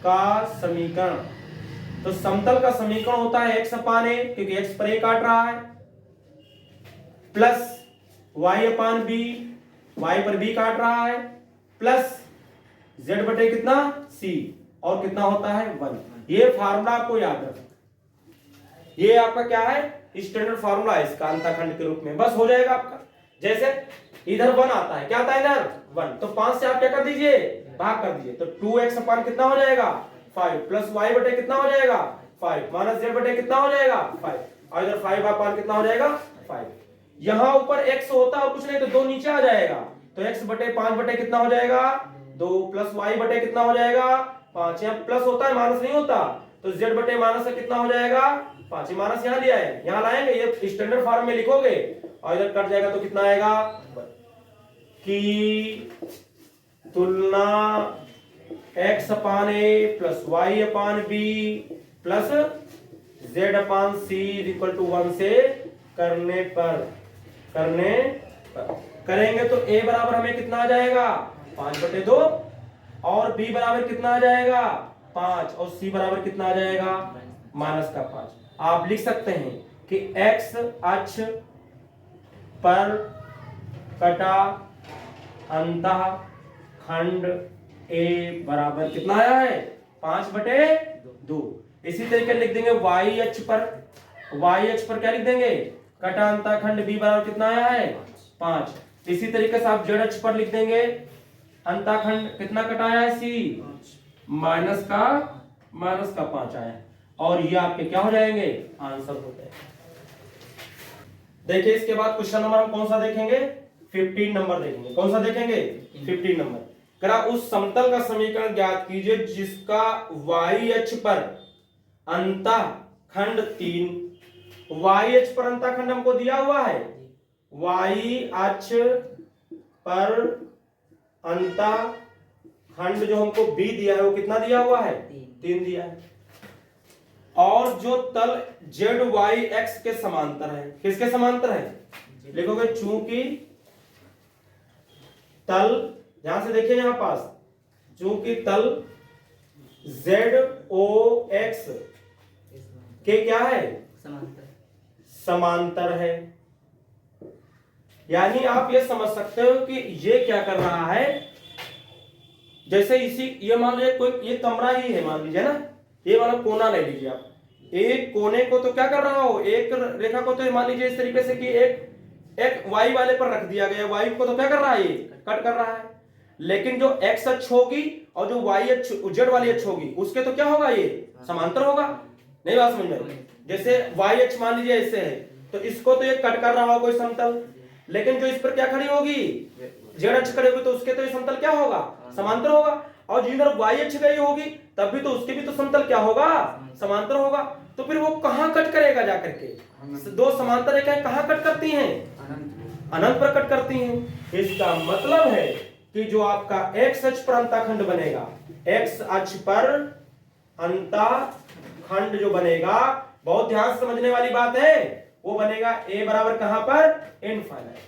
का समीकरण। तो समतल का समीकरण होता है x/a, क्योंकि x पर a काट रहा है, प्लस y/b, y पर b काट रहा है, प्लस z बटे कितना c, और कितना होता है 1। ये फार्मूला आपको याद रखना। ये आपका क्या है, स्टैंडर्ड फार्मूला है इसका अंतःखंड के रूप में, बस हो जाएगा आपका। जैसे इधर 1 आता है, क्या आता है इधर 1, तो 5 से आप क्या कर दीजिए, भाग कर दीजिए, तो 2x अपान कितना हो जाएगा 5 प्लस y बटे कितना हो जाएगा 5 माइनस z बटे कितना हो जाएगा 5, और इधर 5 अपान कितना हो जाएगा 5। यहां ऊपर x होता और कुछ नहीं तो 2 नीचे आ जाएगा, तो x बटे 5 बटे कितना हो जाएगा 2 प्लस y बटे कितना हो जाएगा 5, यहाँ प्लस होता है माइनस नहीं होता, तो z बटे माइनस से कितना हो जाएगा 5, माइनस यहाँ लिया है, यहाँ लाएंगे, ये स्टैंडर्ड फॉर्म में लिखोगे और इधर कट जाएगा तो कितना आएगा कि तुलना x upon a plus y upon b plus z upon c equal to 1 से करने पर करेंगे तो a बराबर हमें कितना आ जाएगा 5/2 और b बराबर कितना आ जाएगा 5 और c बराबर कितना आ जाएगा -5। आप लिख सकते हैं कि x अक्ष पर कटा अंतःखंड a बराबर कितना आया है 5/2। इसी तरीके लिख देंगे y अक्ष पर क्या लिख देंगे कटा अंतःखंड b बराबर कितना आया है 5। इसी तरीके से आप z अक्ष पर लिख देंगे अंतःखंड कितना कटा आया है c माइनस का 5 आया, और ये आपके क्या हो जाएंगे आंसर हो जाएगा। देखिए इसके बाद क्वेश्चन नंबर हम कौन सा देखेंगे 15 नंबर देखेंगे, कौन सा देखेंगे 15 नंबर। करा उस समतल का समीकरण ज्ञात कीजिए जिसका y अक्ष पर अंतःखंड 3, y अक्ष पर अंतःखंड हमको दिया हुआ है, y अक्ष पर अंतःखंड जो हमको b दिया है वो कितना दिया हुआ है 3 दिया है, और जो तल z y x के समांतर है, किसके समांतर है लिखोगे चूंकि तल, यहां से देखिए यहां पास, चूंकि तल ZOX के क्या है समांतर है। यानी आप ये समझ सकते हो कि ये क्या कर रहा है, जैसे इसी ये मान लीजिए कोई ये कमरा ही है मान लीजिए ना, ये वाला कोना ले लीजिए आप, एक कोने को तो क्या कर रहा हो एक रेखा को तो मान लीजिए इस तरीके से कि एक y वाले पर रख दिया गया, y को तो क्या कर रहा है ये कट कर रहा है, लेकिन जो x अक्ष होगी और जो y अक्ष z वाली अक्ष होगी उसके तो क्या होगा ये समांतर होगा। नहीं बात समझ में, जैसे y अक्ष मान लीजिए ऐसे है तो इसको तो ये कट कर रहा हो कोई समतल, लेकिन जो इस पर क्या खड़ी होगी z अक्ष खड़ी होगी तो उसके तो ये समतल क्या होगा समांतर होगा, और जिधर y अक्ष गई होगी तब भी तो उसके भी तो समतल क्या होगा समांतर होगा। तो फिर वो कहां कट करेगा जाकर के, दो समांतर रेखाएं कहां कट करती हैं अनंत पर कट करती हैं। इसका मतलब है कि जो आपका x अक्ष पर अंतःखंड बनेगा, x अक्ष पर अंतःखंड जो बनेगा, बहुत ध्यान से समझने वाली बात है, वो बनेगा a बराबर कहां पर इनफाइनाइट।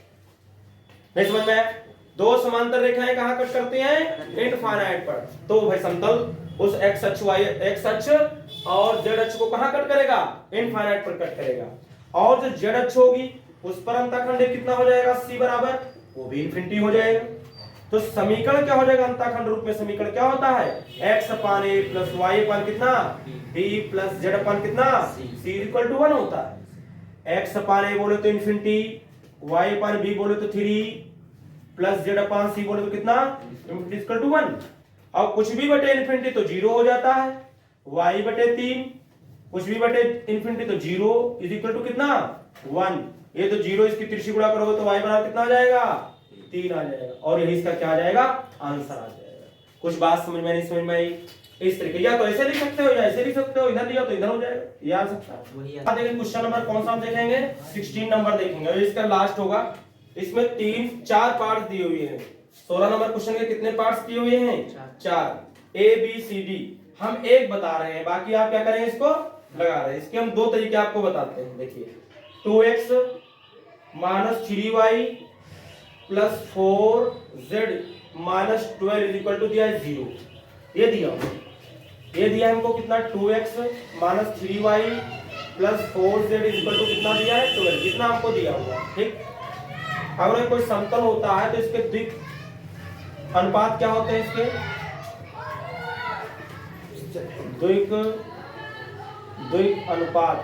नहीं समझ में, दो समांतर रेखाएं कहां कट करती हैं इनफाइनाइट पर, तो भाई समतल उस x अक्ष y x अक्ष और z अक्ष को कहां कट करेगा इनफाइनाइट पर कट करेगा, और जो z अक्ष होगी उस पर अंतःखंड कितना हो जाएगा c बराबर वो भी इनफिनिटी हो जाएगा। तो समीकरण क्या हो जाएगा अंतःखंड रूप में, समीकरण क्या होता है x upon a plus y अपान कितना b प्लस z अपान कितना c इक्वल टू 1 होता है। x अपान a बोले तो इनफिनिटी, y अपान b बोले तो 3 प्लस z अपान c बोले तो कितना इनफिनिटी इक्वल टू 1, और कुछ भी बटे इनफिनिटी तो 0 हो जाता है, y बटे 3 कुछ भी बटे इनफिनिटी तो 0 इज इक्वल टू कितना 1, ये तो 0 इसकी तिरछी गुणा करोगे तो y बराबर कितना आ जाएगा 3 आ जाएगा, और यही इसका क्या आ जाएगा आंसर आ जाएगा। कुछ बात समझ में नहीं समझ में आई, इस तरीके या तो ऐसे लिख सकते हो या ऐसे लिख सकते हो, इधर लिया तो इधर हो जाएगा, ये आ सकता है। देखिए क्वेश्चन नंबर कौन सा हम देखेंगे 16 नंबर देखेंगे, और इसका लास्ट होगा, इसमें 4 पार्ट दिए हुए हैं। 16 नंबर क्वेश्चन के कितने पार्ट्स दिए हुए हैं 4, A B C D, हम एक बता रहे हैं, बाकी आप क्या करेंगे इसको लगा रहे हैं। इसके हम दो तरीके आपको बताते हैं, देखिए 2x minus 3y plus 4z minus 12 is equal to दिया है 0, ये दिया हमको कितना 2x minus 3y plus 4z is equal to कितना दिया है 12, कितना हमको दिया हुआ है। ठीक, अगर कोई समतल होता है तो इसके द्विक अनुपात क्या होते हैं, इसके द्विक अनुपात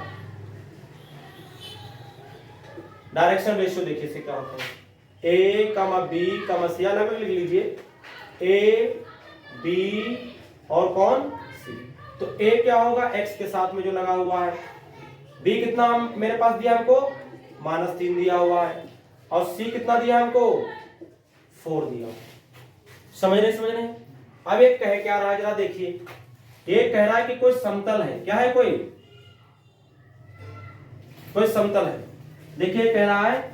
डायरेक्शन रेशियो देखिए इससे क्या होता है, ए कमा बी कमा सी, अलग अलग लिख लीजिए, ए बी और कौन सी। तो ए क्या होगा, एक्स के साथ में जो लगा हुआ है, बी कितना मेरे पास दिया हमको, -3 दिया हुआ है, और सी कितना दिया हमको, 4 दिया। समझ रहे। अब एक कहे क्या रहा है जरा देखिए, ये कह रहा है कि कोई समतल है, क्या है, कोई समतल है। देखिए कह रहा है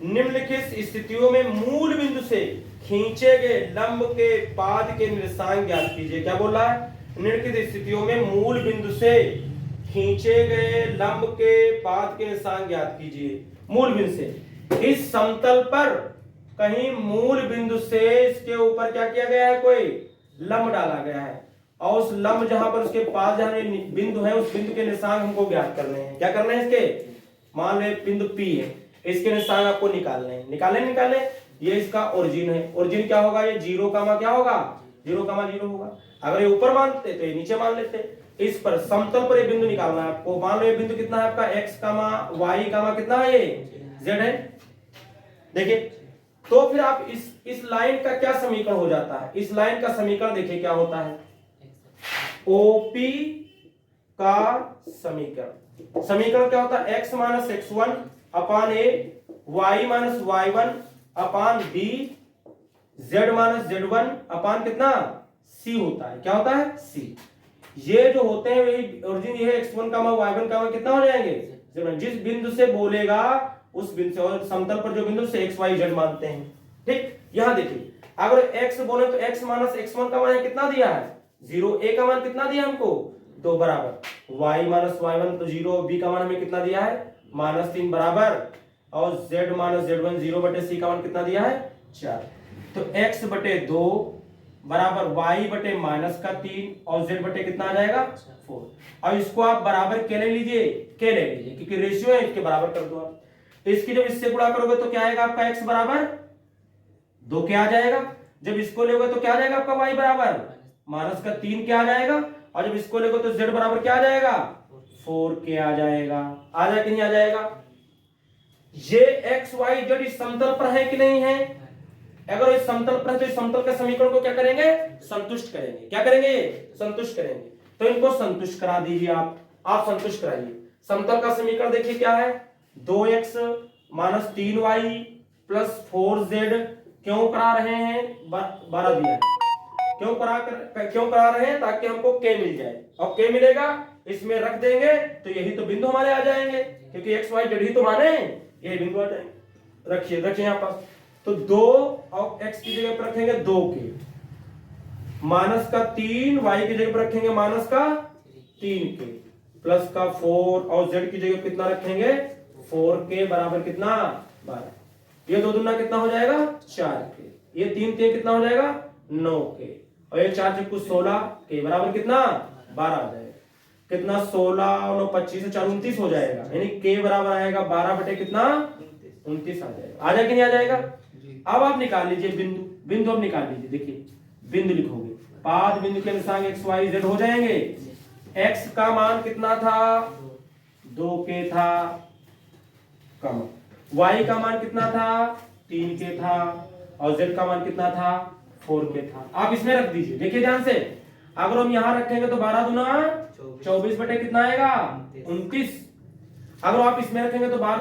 निम्नलिखित स्थितियों में मूल बिंदु से खींचे गए लंब के पाद के निर्देशांक ज्ञात कीजिए। क्या बोल रहा है, निम्नलिखित स्थितियों में मूल बिंदु से खींचे गए लंब के पाद के निर्देशांक ज्ञात कीजिए। मूल बिंदु से, इस समतल पर कहीं मूल बिंदु से इसके ऊपर क्या किया गया है, कोई लंब डाला गया है, और उस लंब जहां पर उसके पास जहां बिंदु है, उस बिंदु के निर्देशांक हमको ज्ञात करने हैं। क्या करने हैं इसके, मान ले बिंदु P है, इसके निर्देशांक आपको निकालने हैं। निकाले। ये इसका ओरिजिन है, ओरिजिन क्या होगा, ये 0, क्या होगा, 0,0 होगा। अगर ये ऊपर मानते तो ये नीचे मान लेते। इस पर समतल पर ये बिंदु निकालना है आपको। मान लो ये बिंदु कितना है आपका, x, y, कितना है, ये z है। देखिए तो फिर आप इस लाइन का क्या समीकरण हो जाता है, इस लाइन का समीकरण देखिए क्या होता है, OP का समीकरण क्या होता है, x minus x1 upon a, y minus y1 upon b, z minus z1 अपान कितना c होता है। क्या होता है, c। ये जो होते हैं वही ओरिजिन, ये x1 y1 कितना हो जाएंगे, जिस बिंदु से बोलेगा उस बिंदु से, और समतल पर जो बिंदु से x y z मानते हैं। ठीक, यहां देखिए अगर x बोले तो x माइनस x1 का मान कितना दिया है, 0, a का मान कितना दिया हमको, 2 बराबर, y माइनस y1 तो 0, b का मान हमें कितना दिया है, -3 बराबर, और z माइनस z1 0 बटे c का मान कितना दिया है, 4। तो x बटे 2 बराबर y बटे -3 और z बटे कितना आ जाएगा, 4। अब इसको आप बराबर के ले लीजिए, क्योंकि रेशियो है, इसके बराबर कर दो आप। इसकी जब इससे गुणा करोगे तो क्या आएगा आपका, x बराबर 2 क्या आ जाएगा, जब इसको लोगे तो क्या आ जाएगा आपका y बराबर -3 क्या आ जाएगा, और जब इसको लोगे तो z बराबर क्या आ जाएगा, 4 क्या आ जाएगा। आ जाए कि नहीं आ जाएगा। ये x y z इस समतल पर है कि नहीं है, अगर इस समतल पर है तो इस समतल के समीकरण को क्या करेंगे, संतुष्ट करेंगे। क्या करेंगे, संतुष्ट करेंगे। तो इनको संतुष्ट करा दीजिए आप संतुष्ट कराइए। समतल का समीकरण देखिए क्या है, 2x minus 3y plus 4z, क्यों करा रहे हैं, 12 दिया है, क्यों करा रहे हैं, ताकि हमको k मिल जाए, और k मिलेगा इसमें रख देंगे तो यही तो बिंदु हमारे आ जाएंगे, क्योंकि x y z ही तो माने, यही बिंदु आ जाएंगे। रखिए यहाँ पास, तो 2 और x की जगह पर रखेंगे 2k, -3 y की जगह पर रखेंगे -3k, प्लस का 4 और z की जगह कितना रखेंगे, 4k बराबर कितना, 12। ये 2 दूना कितना हो जाएगा, 4k, ये 3 कितना हो जाएगा, 9k, और ये 4 से कुछ 16k बराबर कितना, 12 आ जाएगा। कितना, 16 और 25 से 4 29 हो जाएगा, यानी k बराबर आएगा 12 बटे कितना, 29 आ जाएगा। आ जाए कि नहीं आ जाएगा। अब आप निकाल लीजिए बिंदु अब निकाल लीजिए। देखिए बिंदु लिखोगे, पाद बिंदु के अनुसार x y z हो जाएंगे। x का मान कितना था, 2k था, कम, y का मान कितना था, 3k था, और z का मान कितना था, 4k था। आप इसमें रख दीजिए, देखिए ध्यान से, अगर हम यहां रखेंगे तो 12 दूना 24 बटे कितना आएगा, 29। अगर आप इसमें रखेंगे तो 12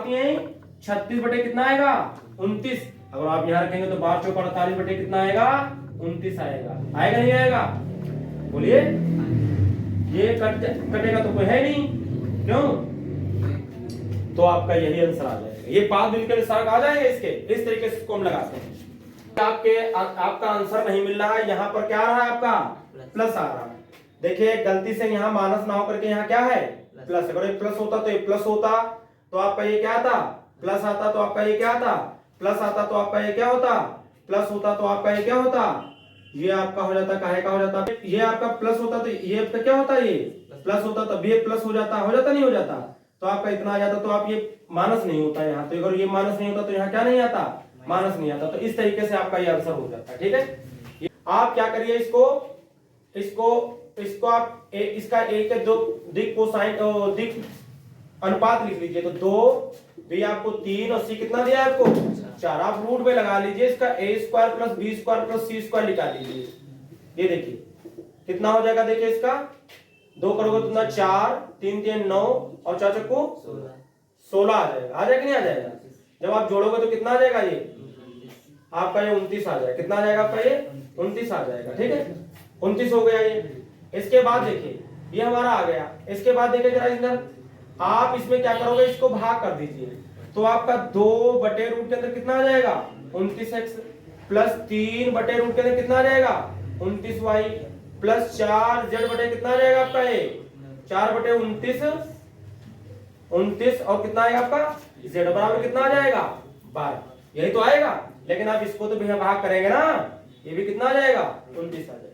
36 बटे कितना आएगा, 29। अगर आप यहां रखेंगे तो 12 चौक 48 बटे कितना आएगा, 29 आएगा। आएगा नहीं आएगा, बोलिए। ये कटेगा तो कोई है नहीं, क्यों, तो आपका यही आंसर आ जाएगा। ये पाद बिंदु के अनुसार आ जाएंगे इसके, इस तरीके से इसको हम लगाते हैं। आपका आंसर नहीं मिल रहा है, यहाँ पर क्या आ रहा है आपका, प्लस आ रहा है। देखिए गलती से यहाँ माइनस ना होकर के यहाँ क्या है, प्लस। अगर ये प्लस होता तो ये प्लस होता, तो आपका ये क्या आता, प्लस आता, तो आपका ये क्या आता, प्लस आता, तो आपका ये क्या होता, प्लस होता, तो आपका ये क्या होता, ये आपका हो जाता, काहे का हो जाता, ये आपका प्लस होता तो ये आपका क्या होता, ये प्लस होता, तब ये प्लस हो जाता नहीं हो जाता, तो आपका इतना आ जाता, तो आप ये माइनस नहीं होता यहाँ, तो अगर ये माइनस नहीं होता तो यहाँ क्या नहीं आता, माइनस नहीं आता। तो इस तरीके से आपका ये आंसर हो जाता है। ठीक है, आप क्या करिए, इसको आप इसका एक के 2 दिक कोसाइन दिक अनुपात लिख लीजिए। तो 2 बी आपको 3 और सी कितना दिया है आपको 4। आप रूट में लगा लीजिए, इसका a square plus B square plus C square निकाल लीजिए। ये देखिए कितना हो जाएगा, देखिए इसका 2 करोगे तो कितना 4, 3 3 9 और 4 चक्कू 16 आ जाएगा। आ जाएगा नहीं आ जाएगा? जब आप जोड़ोगे तो कितना आ जाएगा, ये आपका ये 29 आ जाएगा। कितना आ जाएगा आपका, ये 29 आ जाएगा। ठीक है, 29 हो गया ये। इसके बाद देखिए ये हमारा आ गया। इसके बाद देखिए जरा इधर आप इसमें क्या करोगे, इसको भाग कर दीजिए तो आपका 2 बटे रूट के अंदर कितना आ जाएगा 29x प्लस 3 बटे रूट के अंदर कितना आ जाएगा 29y प्लस 4 z बटे कितना आ जाएगा आपका, ये 4 बटे 29 और कितना आएगा आपका z बराबर कितना आ जाएगा 12। यही तो आएगा। लेकिन आप इसको तो भैया भाग करेंगे ना, ये भी कितना आ जाएगा 29 आ जाएगा।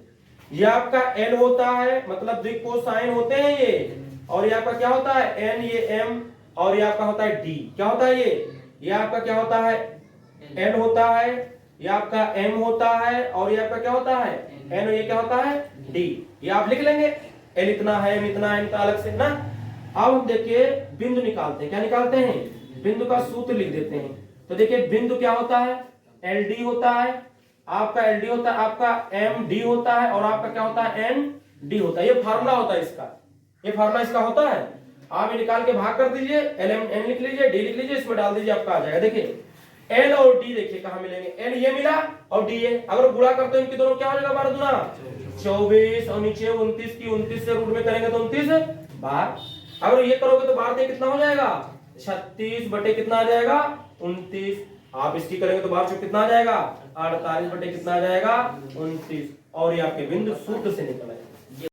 ये आपका n होता है, मतलब द्विक कोसाइन होते हैं ये। और ये आपका क्या होता है n, ये m और ये आपका होता है d। क्या होता है ये आपका क्या होता है n होता है, ये आपका m होता है और ये आपका क्या होता है n और ये क्या होता है d। ये आप लिख लेंगे l इतना है m इतना है, इनका अलग से ना। अब हम देखिए बिंदु निकालते हैं। क्या निकालते हैं, बिंदु का सूत्र लिख देते हैं। तो देखिए बिंदु क्या होता है LD होता है, आपका LD होता है, आपका MD होता है और आपका क्या होता है ND होता है। ये फार्मूला होता है इसका, ये फार्मूला इसका होता है। आप ये निकाल के भाग कर दीजिए, LM लिख लीजिए, D लिख लीजिए, इसमें डाल दीजिए, आपका आ जाएगा। देखिए L और D देखिए कहां मिलेंगे, L ये मिला और D ये, अगर गुणा करते हैं इनके दोनों क्या हो जाएगा 12 दूना 24 और नीचे 29 की 29 से रूट में करेंगे तो 29 12। अगर ये करोगे तो 12 कितना हो जाएगा 36 बटे कितना आ जाएगा 29। आप इसकी करेंगे तो 12 कितना आ जाएगा 48 बटे कितना आ जाएगा 29। और ये आपके बिंदु सूत्र से निकल आएगा।